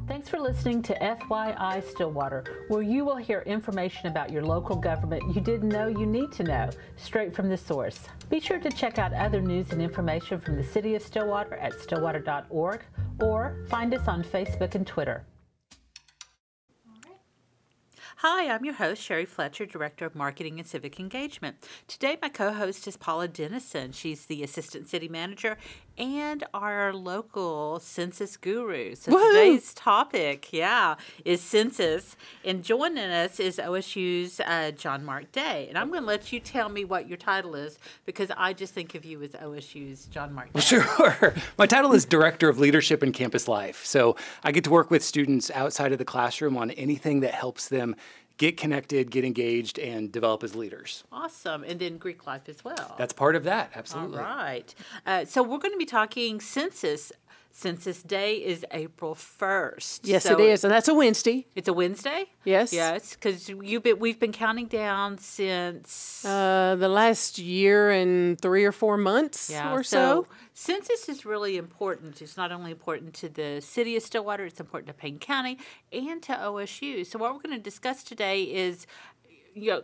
Thanks for listening to FYI Stillwater, where you will hear information about your local government you didn't know you need to know, straight from the source. Be sure to check out other news and information from the City of Stillwater at stillwater.org or find us on Facebook and Twitter. Hi, I'm your host, Sherry Fletcher, Director of Marketing and Civic Engagement. Today, my co-host is Paula Dennison. She's the Assistant City Manager and our local census guru. So today's topic, is census. And joining us is OSU's John Mark Day. And I'm going to let you tell me what your title is, because I just think of you as OSU's John Mark Day. Well, sure. My title is Director of Leadership and Campus Life. So I get to work with students outside of the classroom on anything that helps them get connected, get engaged, and develop as leaders. Awesome. And then Greek life as well. That's part of that, absolutely. All right. So we're going to be talking census. Census Day is April 1st. Yes, so it is. And that's a Wednesday. It's a Wednesday? Yes. Yes, because we've been counting down since... the last year and 3 or 4 months or so. Census is really important. It's not only important to the City of Stillwater, it's important to Payne County and to OSU. So what we're going to discuss today is...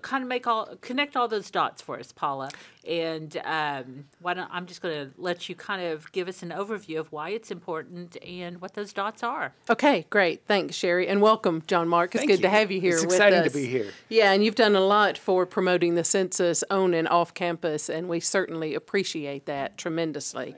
kind of connect all those dots for us, Paula. And I'm just going to let you kind of give us an overview of why it's important and what those dots are. Okay, great. Thanks, Sherry. And welcome, John Mark. It's good to have you here with us. It's exciting to be here. Yeah, and you've done a lot for promoting the census on and off campus, and we certainly appreciate that tremendously.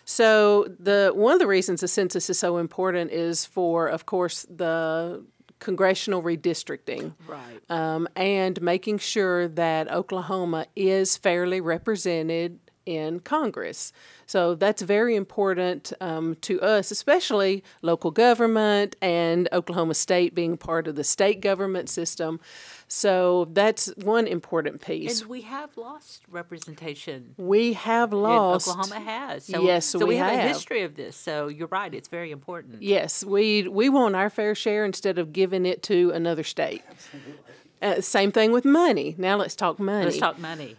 So one of the reasons the census is so important is for, of course, the congressional redistricting, right, and making sure that Oklahoma is fairly represented in Congress. So that's very important to us, especially local government and Oklahoma State being part of the state government system. So that's one important piece. And we have lost representation. We have lost. Oklahoma has. So, yes, so we have have a history of this. So you're right. It's very important. Yes, we want our fair share instead of giving it to another state. Absolutely. Same thing with money. Now let's talk money. Let's talk money.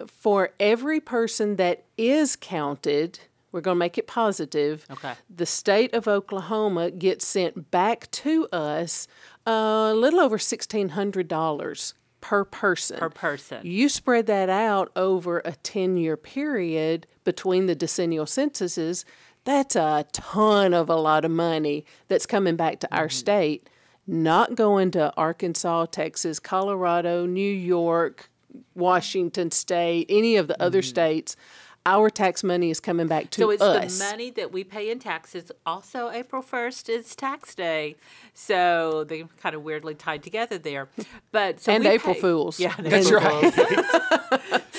For every person that is counted, we're going to make it positive. Okay. The state of Oklahoma gets sent back to us a little over $1,600 per person. Per person. You spread that out over a 10-year period between the decennial censuses, that's a lot of money that's coming back to our state, not going to Arkansas, Texas, Colorado, New York, Washington State, any of the other states. Our tax money is coming back to us. So it's the money that we pay in taxes. Also, April 1st is tax day. So they're kind of weirdly tied together there. But and April Fools. Yeah, that's right.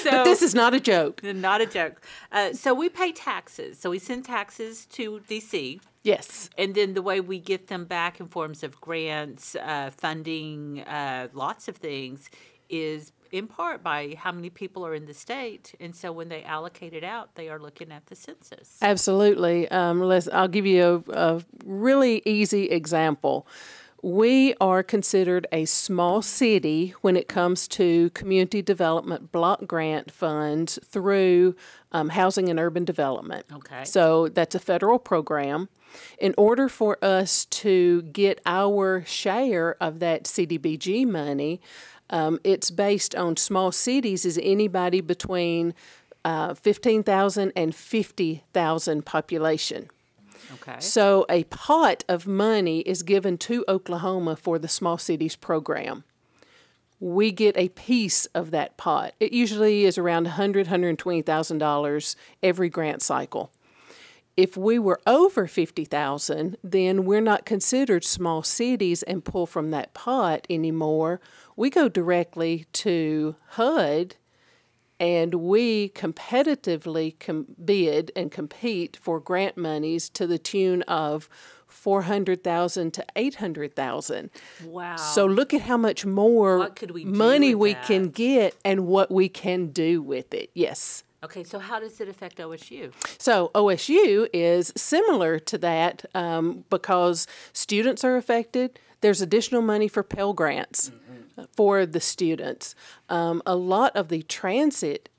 But this is not a joke. Not a joke. So we pay taxes. So we send taxes to D.C. Yes. And then the way we get them back in forms of grants, funding, lots of things, is in part by how many people are in the state. And so when they allocate it out, they are looking at the census. Absolutely. I'll give you a really easy example. We are considered a small city when it comes to community development block grant funds through housing and urban development. Okay. So that's a federal program. In order for us to get our share of that CDBG money, it's based on small cities as anybody between 15,000 and 50,000 population. Okay. So a pot of money is given to Oklahoma for the small cities program. We get a piece of that pot. It usually is around $100,000, $120,000 every grant cycle. If we were over 50,000, then we're not considered small cities and pull from that pot anymore. We go directly to HUD, and we competitively bid and compete for grant monies to the tune of $400,000 to $800,000. Wow! So look at how much more money we can get and what we can do with it. Yes. Okay, so how does it affect OSU? So OSU is similar to that because students are affected. There's additional money for Pell Grants for the students. A lot of the transit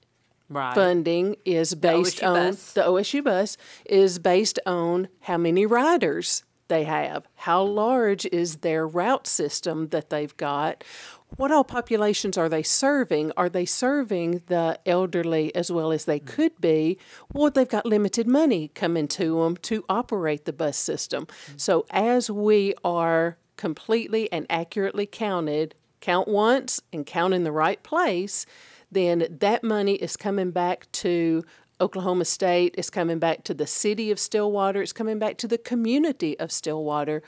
funding is based on the OSU bus is based on how many riders they have? How large is their route system that they've got? What all populations are they serving? Are they serving the elderly as well as they could be? Well, they've got limited money coming to them to operate the bus system. So as we are completely and accurately count once and count in the right place, then that money is coming back to Oklahoma State, it's coming back to the city of Stillwater, it's coming back to the community of Stillwater.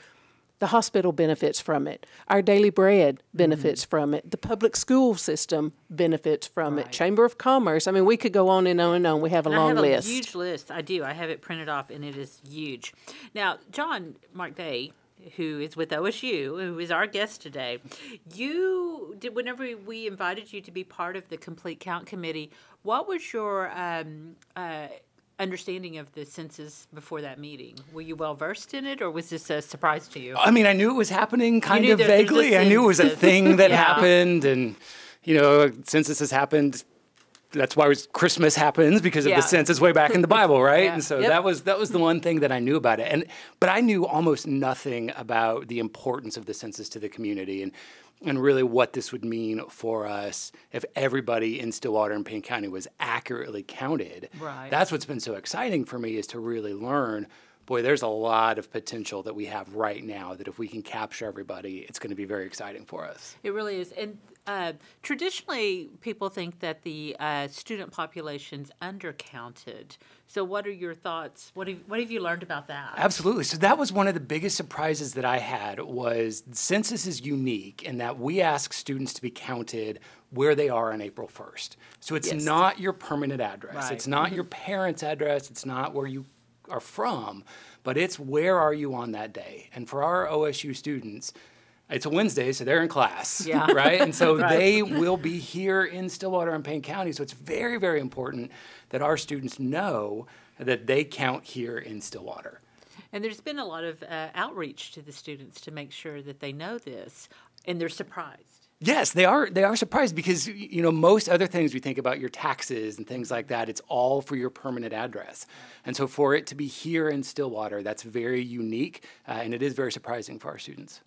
The hospital benefits from it. Our Daily Bread benefits from it. The public school system benefits from it. Chamber of Commerce. I mean, we could go on and on and on. We have a long list. I have a huge list. I do. I have it printed off, and it is huge. Now, John Mark Day, who is with OSU, who is our guest today, you did, whenever we invited you to be part of the Complete Count Committee, what was your understanding of the census before that meeting? Were you well versed in it, or was this a surprise to you? I mean, I knew it was happening kind of vaguely. I knew it was a thing that happened, and census has happened. That's why Christmas happens, because of the census way back in the Bible, right? And so that was the one thing that I knew about it. But I knew almost nothing about the importance of the census to the community and really what this would mean for us if everybody in Stillwater and Payne County was accurately counted. Right. That's what's been so exciting for me, is to really learn, boy, there's a lot of potential that we have right now that if we can capture everybody, it's going to be very exciting for us. It really is. And traditionally, people think that the student population's undercounted. So what are your thoughts? What have you learned about that? Absolutely. So that was one of the biggest surprises that I had, was the census is unique in that we ask students to be counted where they are on April 1st. So it's not your permanent address. Right. It's not your parents' address. It's not where you are from, but it's where are you on that day. And for our OSU students, it's a Wednesday, so they're in class, right? And so they will be here in Stillwater and Payne County. So it's very, very important that our students know that they count here in Stillwater. And there's been a lot of outreach to the students to make sure that they know this, and they're surprised. Yes, they are surprised, because most other things we think about, your taxes and things like that, it's all for your permanent address. And so for it to be here in Stillwater, that's very unique, and it is very surprising for our students.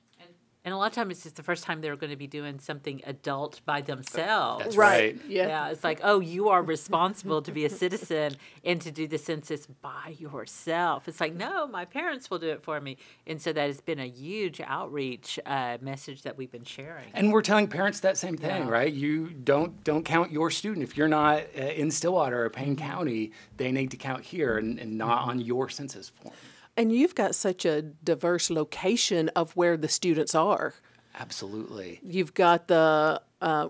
And a lot of times it's just the first time they're going to be doing something adult by themselves. That's right. Yeah, it's like, oh, you are responsible to be a citizen and to do the census by yourself. It's like, no, my parents will do it for me. And so that has been a huge outreach message that we've been sharing. And we're telling parents that same thing, right? You don't count your student. If you're not in Stillwater or Payne County, they need to count here and not on your census form. And you've got such a diverse location of where the students are. Absolutely. You've got the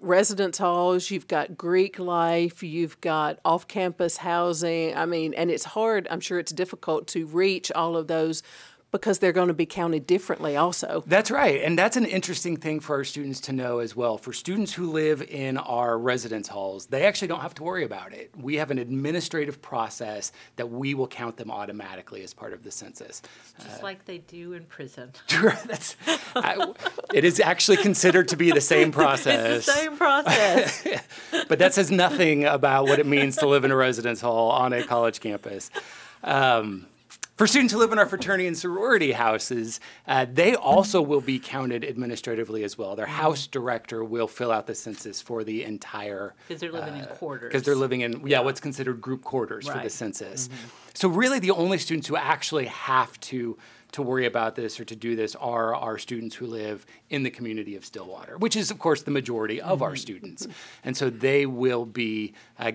residence halls, you've got Greek life, you've got off-campus housing. I mean, and it's hard, I'm sure it's difficult to reach all of those because they're going to be counted differently also. That's right. And that's an interesting thing for our students to know as well. For students who live in our residence halls, they actually don't have to worry about it. We have an administrative process that we will count them automatically as part of the census. Just like they do in prison. It is actually considered to be the same process. It's the same process. But that says nothing about what it means to live in a residence hall on a college campus. For students who live in our fraternity and sorority houses, they also will be counted administratively as well. Their house director will fill out the census for the entire... Because they're living in quarters. Because they're living in, what's considered group quarters for the census. So really the only students who actually have to worry about this or to do this are our students who live in the community of Stillwater, which is, of course, the majority of our students. And so they will be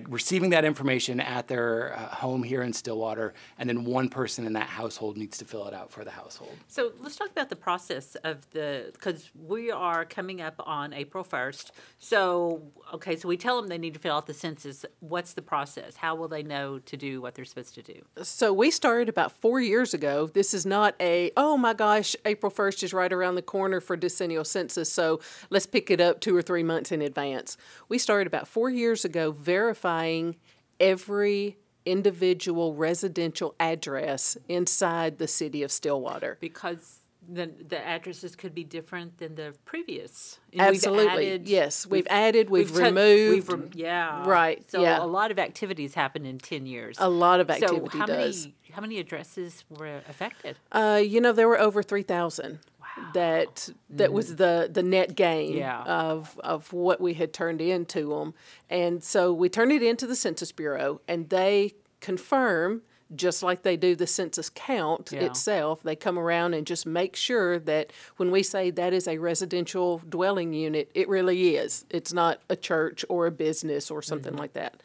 receiving that information at their home here in Stillwater, and then one person in that household needs to fill it out for the household. So let's talk about the process of because we are coming up on April 1st. So, okay, so we tell them they need to fill out the census. What's the process? How will they know to do what they're supposed to do? So we started about 4 years ago. This is not oh my gosh, April 1st is right around the corner for decennial census, so let's pick it up 2 or 3 months in advance. We started about 4 years ago verifying every individual residential address inside the city of Stillwater. Because the addresses could be different than the previous. And Absolutely. Yes. We've added, we've removed. Right. So a lot of activities happened in 10 years. A lot of activity so how many addresses were affected? There were over 3,000. Wow. That was the net gain of what we had turned into them. And so we turned it into the Census Bureau, and they confirm, just like they do the census count itself, they come around and just make sure that when we say that is a residential dwelling unit, it really is. It's not a church or a business or something like that.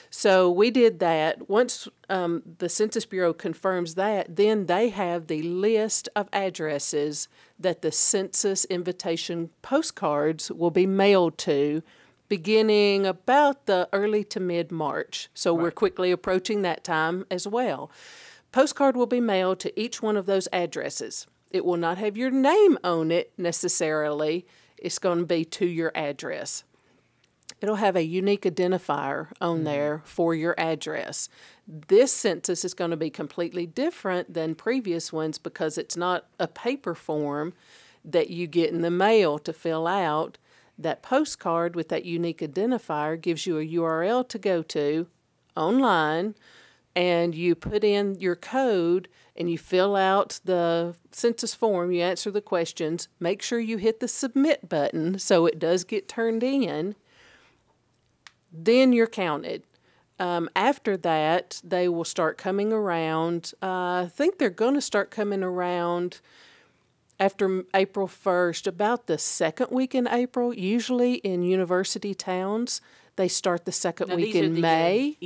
So we did that. Once the Census Bureau confirms that, then they have the list of addresses that the census invitation postcards will be mailed to beginning about the early to mid-March. So we're quickly approaching that time as well. Postcard will be mailed to each one of those addresses. It will not have your name on it necessarily. It's going to be to your address. It'll have a unique identifier on there for your address. This census is going to be completely different than previous ones because it's not a paper form that you get in the mail to fill out. That postcard with that unique identifier gives you a URL to go to online, and you put in your code and you fill out the census form, you answer the questions, make sure you hit the submit button so it does get turned in, then you're counted. After that, they will start coming around. I think they're going to start coming around after April 1st, about the second week in April. Usually in university towns, they start the second week in May.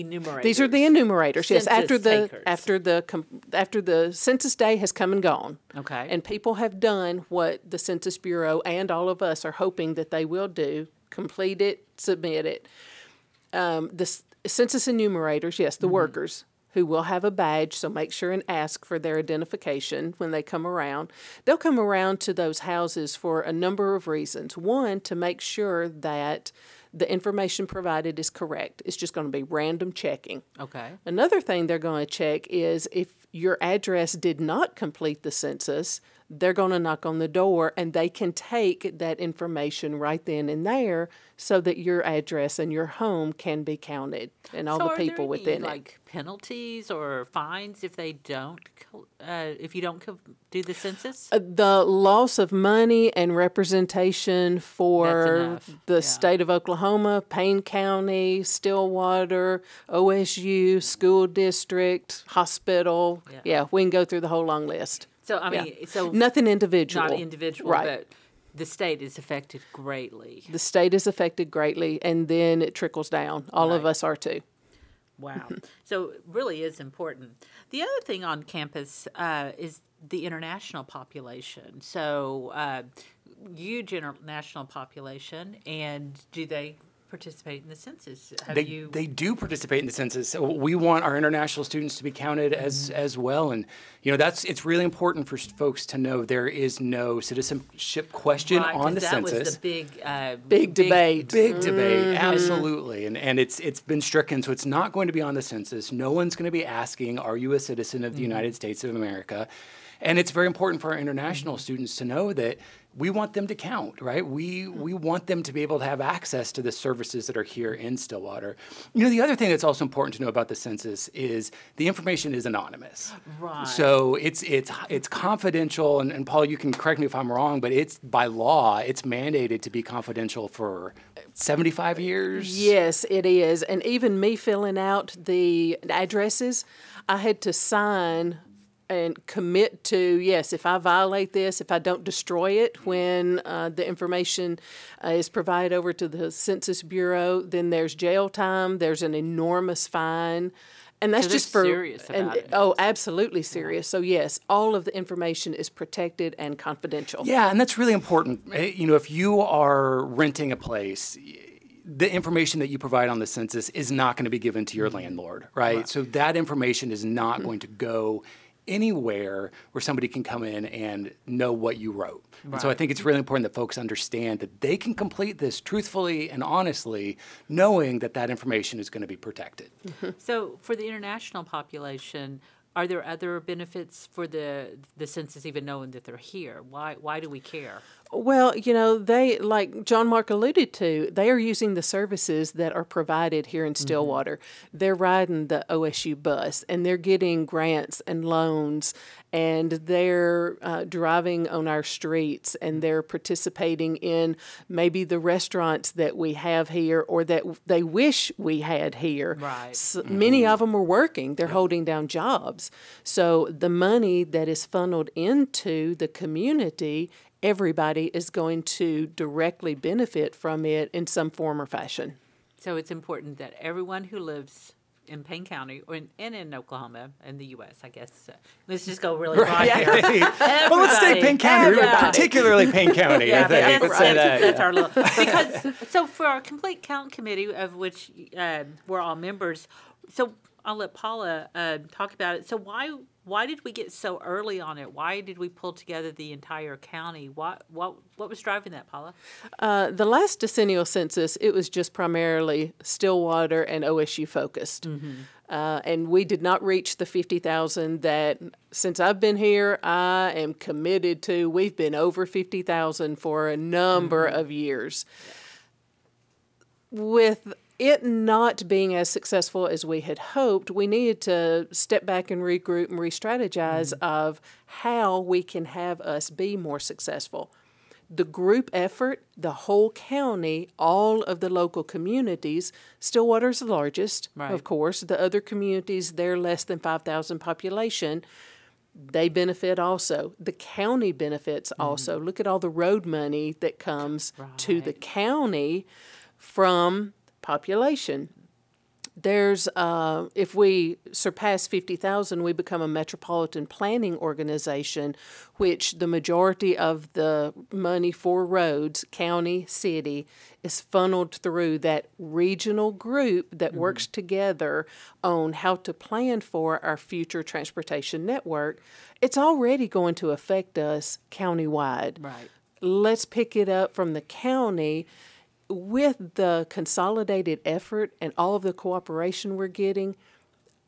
These are the enumerators. Yes, after the census day has come and gone. Okay. And people have done what the Census Bureau and all of us are hoping that they will do: complete it, submit it. The census enumerators, yes, the workers, who will have a badge, so make sure and ask for their identification when they come around. They'll come around to those houses for a number of reasons. One, to make sure that the information provided is correct. It's just going to be random checking. Okay. Another thing they're going to check is if your address did not complete the census, they're going to knock on the door, and they can take that information right then and there so that your address and your home can be counted and all the people within it. Like penalties or fines if they don't, if you don't do the census? The loss of money and representation for the state of Oklahoma, Payne County, Stillwater, OSU, school district, hospital. Yeah, we can go through the whole long list. So, I mean, so nothing individual. Not individual, but the state is affected greatly. The state is affected greatly, and then it trickles down. All of us are too. Wow. So it really is important. The other thing on campus is the international population. So huge international population, and do they participate in the census? They do participate in the census. We want our international students to be counted as well, and it's really important for folks to know there is no citizenship question on the census. That was the big debate. Big debate, absolutely, and it's been stricken, so it's not going to be on the census. No one's going to be asking, "Are you a citizen of the United States of America?" And it's very important for our international students to know that we want them to count, right? We want them to be able to have access to the services that are here in Stillwater. The other thing that's also important to know about the census is the information is anonymous. Right. So it's confidential, and Paul, you can correct me if I'm wrong, but it's by law, it's mandated to be confidential for 75 years? Yes, it is. And even me filling out the addresses, I had to sign and commit to, yes, if I violate this, if I don't destroy it when the information is provided over to the Census Bureau, then there's jail time, there's an enormous fine. And that's just for serious about it. Oh, absolutely serious. So yes, all of the information is protected and confidential. Yeah, and that's really important. If you are renting a place, the information that you provide on the census is not going to be given to your landlord, right? So that information is not going to go anywhere where somebody can come in and know what you wrote. Right. And so I think it's really important that folks understand that they can complete this truthfully and honestly, knowing that that information is going to be protected. So for the international population, Are there other benefits for the census even knowing that they're here? Why do we care? Well, they, like John Mark alluded to, they are using the services that are provided here in Stillwater. They're riding the OSU bus, and they're getting grants and loans, and they're driving on our streets, and they're participating in maybe the restaurants that we have here or that they wish we had here. Right. So many of them are working. They're holding down jobs. So the money that is funneled into the community, everybody is going to directly benefit from it in some form or fashion. So it's important that everyone who lives in Payne County and in Oklahoma and the U.S., I guess. Let's just go really broad here. Well, let's say Payne County, particularly Payne County, I think. Let's say that. That's our little. Because, so for our complete count committee, of which we're all members, so I'll let Paula talk about it. So why did we get so early on it? Why did we pull together the entire county? What was driving that, Paula? The last decennial census, it was just primarily Stillwater and OSU focused. And we did not reach the 50,000 that, since I've been here, I am committed to. We've been over 50,000 for a number of years. With it not being as successful as we had hoped, we needed to step back and regroup and re-strategize of how we can have us be more successful. The group effort, the whole county, all of the local communities, Stillwater's the largest, of course. The other communities, they're less than 5,000 population. They benefit also. The county benefits also. Look at all the road money that comes to the county from population. There's, if we surpass 50,000, we become a metropolitan planning organization, which the majority of the money for roads, county, city, is funneled through that regional group that works together on how to plan for our future transportation network. It's already going to affect us countywide. Right. Let's pick it up from the county. With the consolidated effort and all of the cooperation we're getting,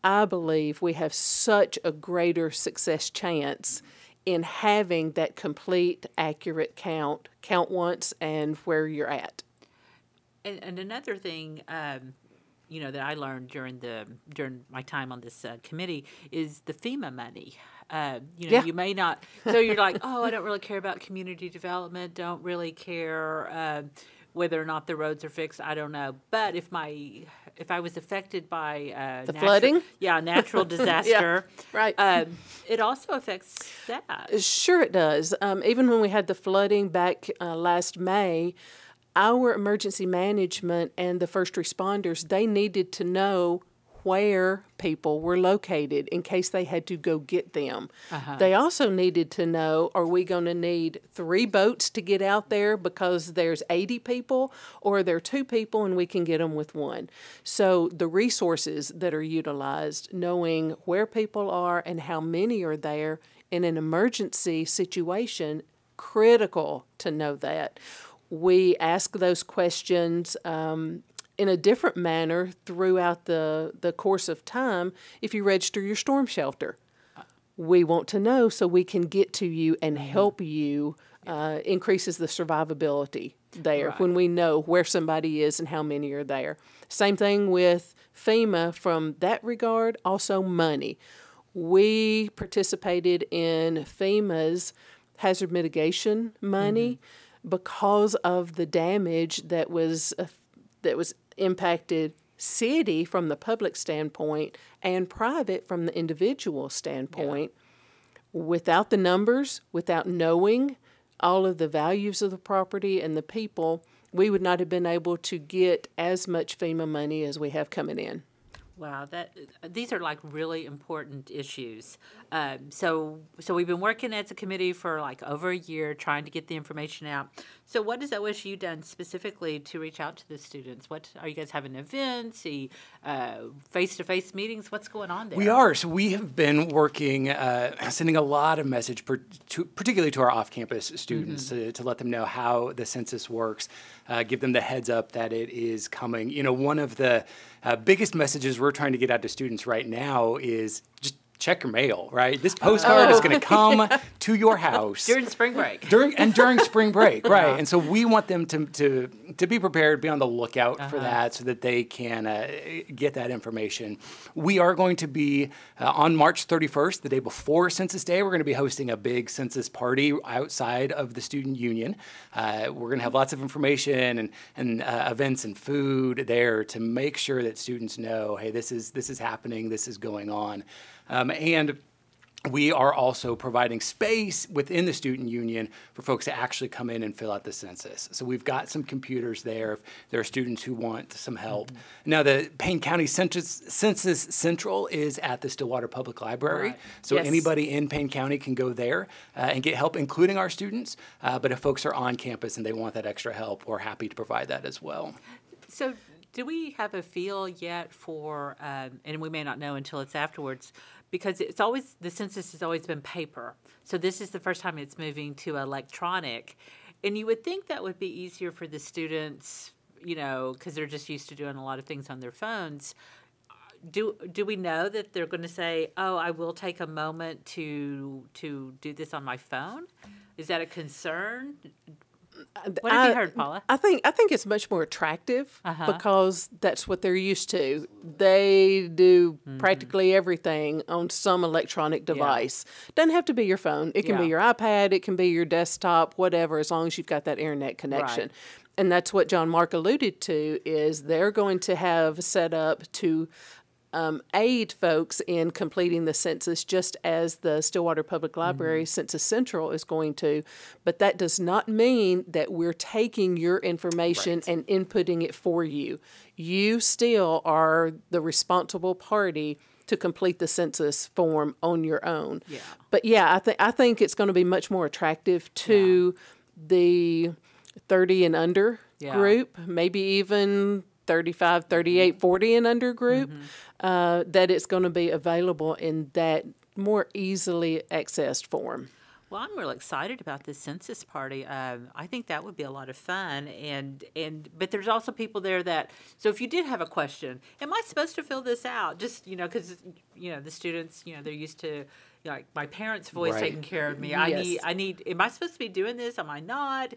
I believe we have such a greater success chance in having that complete, accurate count once and where you're at. And another thing, that I learned during my time on this committee is the FEMA money. You may not. So you're like, oh, I don't really care about community development. Don't really care. Whether or not the roads are fixed, I don't know. But if I was affected by flooding, natural disaster, it also affects that. Sure, it does. Even when we had the flooding back last May, our emergency management and the first responders, they needed to know where people were located in case they had to go get them. They also needed to know, are we going to need 3 boats to get out there because there's 80 people, or are there 2 people and we can get them with 1? So the resources that are utilized, knowing where people are and how many are there in an emergency situation, critical to know that. We ask those questions in a different manner throughout the course of time. If you register your storm shelter, we want to know so we can get to you and help you. Increases the survivability there when we know where somebody is and how many are there. Same thing with FEMA from that regard, also money. We participated in FEMA's hazard mitigation money because of the damage that was impacted city from the public standpoint and private from the individual standpoint. Without the numbers, without knowing all of the values of the property and the people, we would not have been able to get as much FEMA money as we have coming in. Wow, these are like really important issues. So we've been working as a committee for like over a year trying to get the information out. So what has OSU done specifically to reach out to the students? What are you guys having events, face-to-face meetings? What's going on there? We are. So we have been working, sending a lot of message, particularly to our off-campus students, to let them know how the census works, give them the heads up that it is coming. One of the biggest messages we're trying to get out to students right now is just check your mail, right? This postcard is going to come to your house during spring break. During spring break, right? And so we want them to be prepared, be on the lookout for that, so that they can get that information. We are going to be on March 31st, the day before Census Day. We're going to be hosting a big census party outside of the student union. We're going to have lots of information and events and food there to make sure that students know, hey, this is happening, this is going on. And we are also providing space within the student union for folks to actually come in and fill out the census. So we've got some computers there if there are students who want some help. Now, the Payne County Census Central is at the Stillwater Public Library. Right. So anybody in Payne County can go there and get help, including our students. But if folks are on campus and they want that extra help, we're happy to provide that as well. So do we have a feel yet for, and we may not know until it's afterwards, because the census has always been paper. So this is the first time it's moving to electronic. And you would think that would be easier for the students, because they're just used to doing a lot of things on their phones. Do we know that they're going to say, oh, I will take a moment to do this on my phone? Is that a concern? What have you heard, Paula? I think it's much more attractive because that's what they're used to. They do practically everything on some electronic device. Doesn't have to be your phone. It can be your iPad. It can be your desktop, whatever, as long as you've got that internet connection. Right. And that's what John Mark alluded to, is they're going to have set up to aid folks in completing the census, just as the Stillwater Public Library Census Central is going to. But that does not mean that we're taking your information and inputting it for you. You still are the responsible party to complete the census form on your own. Yeah. But yeah, I think it's going to be much more attractive to the 30 and under group, maybe even 35, 38, 40 and under group, that it's going to be available in that more easily accessed form. Well, I'm real excited about this census party. I think that would be a lot of fun, but there's also people there that. So if you did have a question, am I supposed to fill this out? Just because the students they're used to. Like my parents have always taken care of me. Yes. I need. Am I supposed to be doing this? Am I not?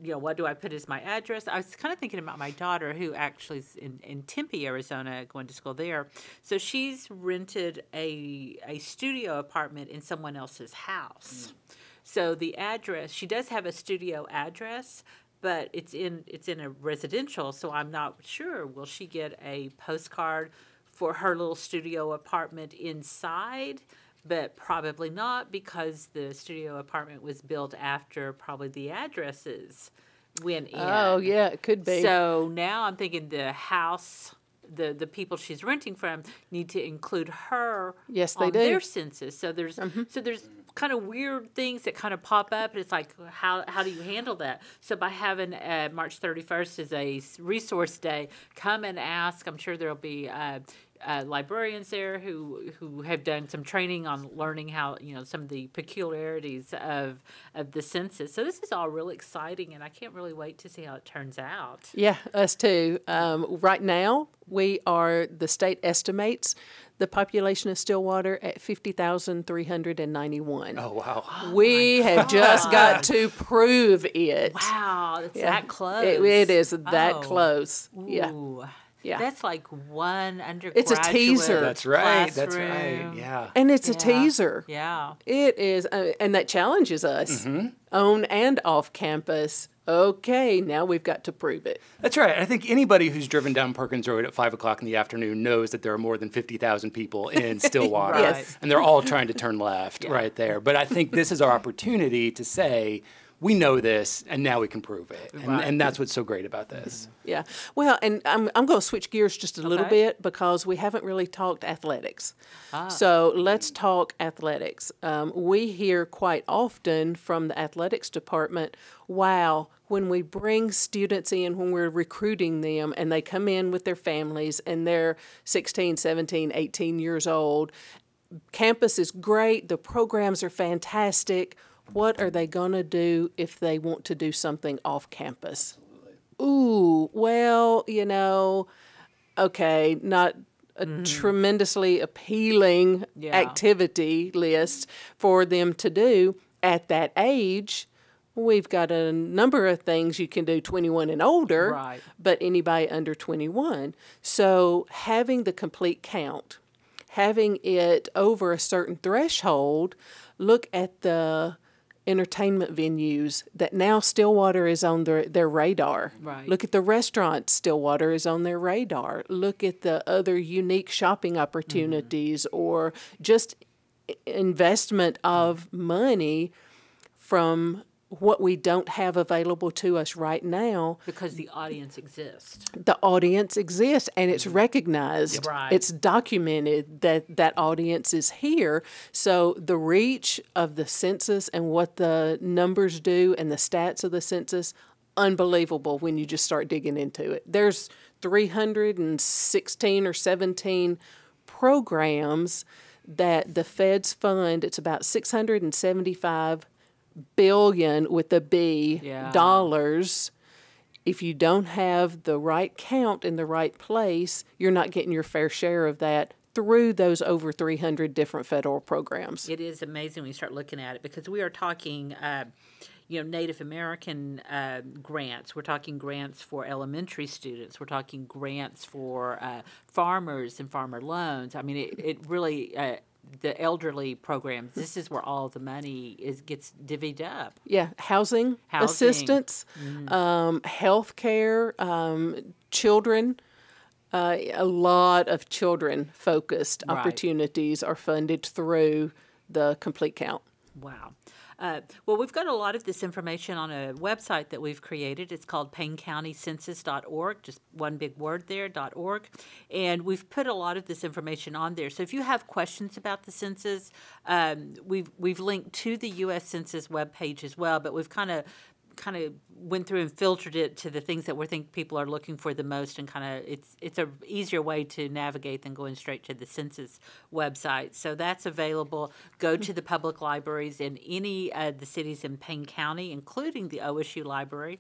What do I put as my address? I was kind of thinking about my daughter, who actually is in Tempe, Arizona, going to school there. So she's rented a studio apartment in someone else's house. So the address, she does have a studio address, but it's in a residential. So I'm not sure. Will she get a postcard for her little studio apartment inside? But probably not, because the studio apartment was built after probably the addresses went in. Oh, yeah, it could be. So now I'm thinking the house, the people she's renting from need to include her on their census. So there's kind of weird things that kind of pop up. And it's like, how do you handle that? So by having March 31st as a resource day, come and ask. I'm sure there'll be librarians there who have done some training on learning how some of the peculiarities of the census. So this is all really exciting, and I can't really wait to see how it turns out. Yeah, us too. Right now, the state estimates the population of Stillwater at 50,391. Oh, wow. We have just got to prove it. Wow, it's that close. It is that close. Ooh. Yeah. Yeah. That's like one undergraduate. It's a teaser. That's right. Classroom. That's right. Yeah. And it's a teaser. Yeah. It is. And that challenges us on and off campus. Okay, now we've got to prove it. That's right. I think anybody who's driven down Perkins Road at 5 o'clock in the afternoon knows that there are more than 50,000 people in Stillwater. Yes. And they're all trying to turn left right there. But I think this is our opportunity to say, we know this, and now we can prove it. And that's what's so great about this. Yeah. Well, and I'm going to switch gears just a little bit, because we haven't really talked athletics. So let's talk athletics. We hear quite often from the athletics department, wow, when we bring students in, when we're recruiting them, and they come in with their families, and they're 16, 17, 18 years old, campus is great, the programs are fantastic. What are they going to do if they want to do something off campus? Ooh, well, okay, not a tremendously appealing activity list for them to do at that age. We've got a number of things you can do 21 and older, but anybody under 21. So having the complete count, having it over a certain threshold, look at the entertainment venues that now Stillwater is on their radar. Look at the restaurants Stillwater is on their radar. Look at the other unique shopping opportunities or just investment of money from what we don't have available to us right now. Because the audience exists. The audience exists, and it's recognized. It's documented that that audience is here. So the reach of the census and what the numbers do and the stats of the census, unbelievable when you just start digging into it. There's 316 or 17 programs that the feds fund. It's about $675 billion with a B dollars. If you don't have the right count in the right place, you're not getting your fair share of that through those over 300 different federal programs. It is amazing when you start looking at it, because we are talking Native American grants. We're talking grants for elementary students. We're talking grants for farmers and farmer loans. I mean, it really the elderly programs. This is where all the money gets divvied up. Yeah, housing assistance, health care, children. A lot of children-focused opportunities are funded through the complete count. Wow. Well, we've got a lot of this information on a website that we've created. It's called PayneCountyCensus.org, just one big word there, .org. And we've put a lot of this information on there. So if you have questions about the census, we've linked to the U.S. Census webpage as well, but we've kind of went through and filtered it to the things that we think people are looking for the most, and it's a easier way to navigate than going straight to the census website. So that's available. Go to the public libraries in any of the cities in Payne County, including the OSU library.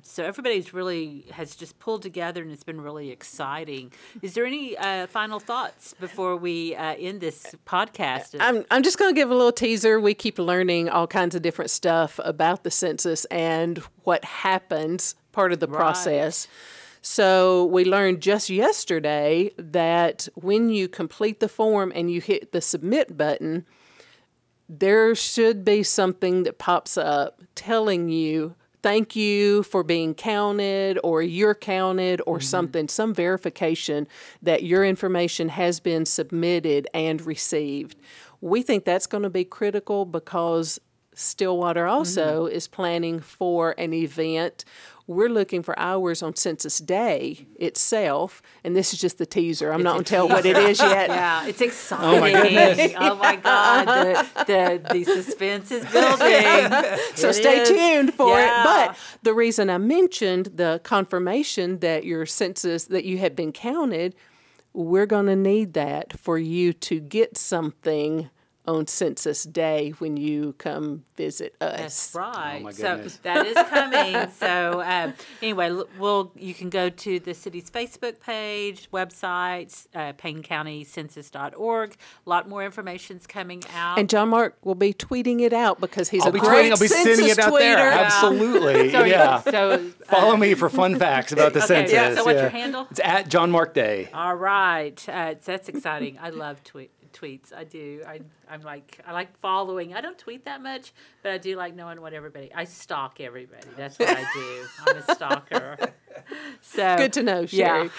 So everybody's really has just pulled together, and it's been really exciting. Is there any final thoughts before we end this podcast? I'm just going to give a little teaser. We keep learning all kinds of different stuff about the census and what happens, part of the process. So we learned just yesterday that when you complete the form and you hit the submit button, there should be something that pops up telling you, thank you for being counted, or you're counted, or something, some verification that your information has been submitted and received. We think that's going to be critical because Stillwater also is planning for an event. We're looking for hours on Census Day itself, and this is just the teaser. I'm not going to tell what it is yet. Yeah, it's exciting. Oh, my goodness. Oh, my God. The suspense is building. So stay tuned for it. But the reason I mentioned the confirmation that your census, that you have been counted, we're going to need that for you to get something on Census Day when you come visit us. That's right. Oh, my goodness. So that is coming. So anyway, you can go to the city's Facebook page, websites, PayneCountyCensus.org. A lot more information's coming out. And John Mark will be tweeting it out because he's I'll be sending it out tweeter. There. Absolutely. So follow me for fun facts about the census. Yeah. So what's your handle? It's at John Mark Day. All right. That's exciting. I love tweets. I do. I like following. I don't tweet that much, but I do like knowing what I stalk everybody. That's what I do. I'm a stalker. So good to know, Sherry.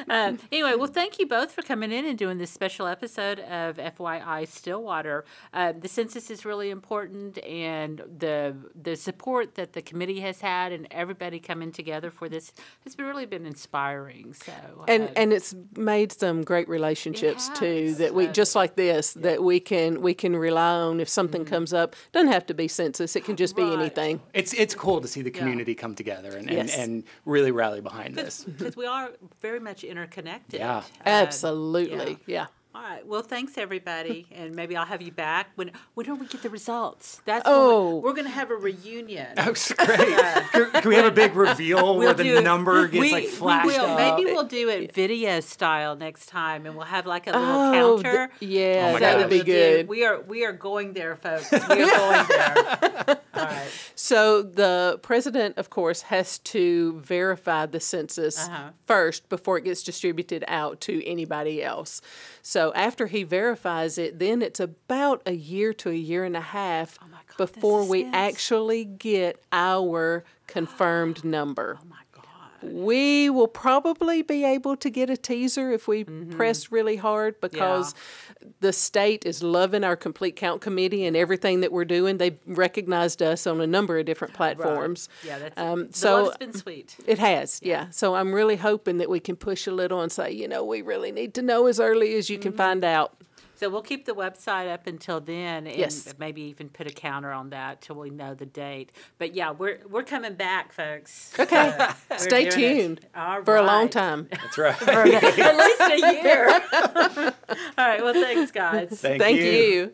Anyway, well, thank you both for coming in and doing this special episode of FYI Stillwater. The census is really important, and the support that the committee has had and everybody coming together for this has really been inspiring. So and it's made some great relationships too that we just like this that we can rely on if something comes up. Doesn't have to be census; it can just be anything. It's cool to see the community come together and really rally behind this because we are very much interconnected. Yeah, absolutely. Yeah. All right. Well, thanks everybody, and maybe I'll have you back when do we get the results? That's we're going to have a reunion. That's great. Can we have a big reveal where the number gets flashed up? Maybe we'll do it video style next time, and we'll have like a little counter. That would be good. We are going there, folks. We are going there. All right. So the president, of course, has to verify the census first before it gets distributed out to anybody else. So after he verifies it, then it's about a year to a year and a half before we actually get our confirmed number. Oh my God. We will probably be able to get a teaser if we press really hard, because the state is loving our Complete Count Committee and everything that we're doing. They recognized us on a number of different platforms. Right. Yeah, that's so it's been sweet. It has, yeah. So I'm really hoping that we can push a little and say, we really need to know as early as you can find out. So we'll keep the website up until then, and maybe even put a counter on that till we know the date. But yeah, we're coming back, folks. Okay, stay tuned for a long time. That's right. For at least a year. All right. Well, thanks, guys. Thank you.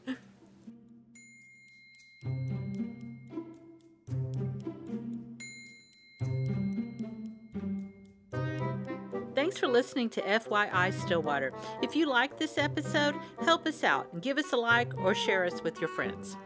Thanks for listening to FYI Stillwater. If you like this episode, help us out and give us a like or share us with your friends.